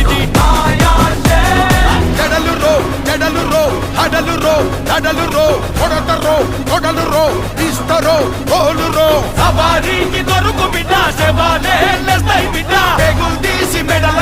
ఇది జడలు రో హడలు రో కొడలు రో ఇస్తరో గోలు రో సవారీకి దొరుకు బిడ్డ శవాలే తీసి మెడల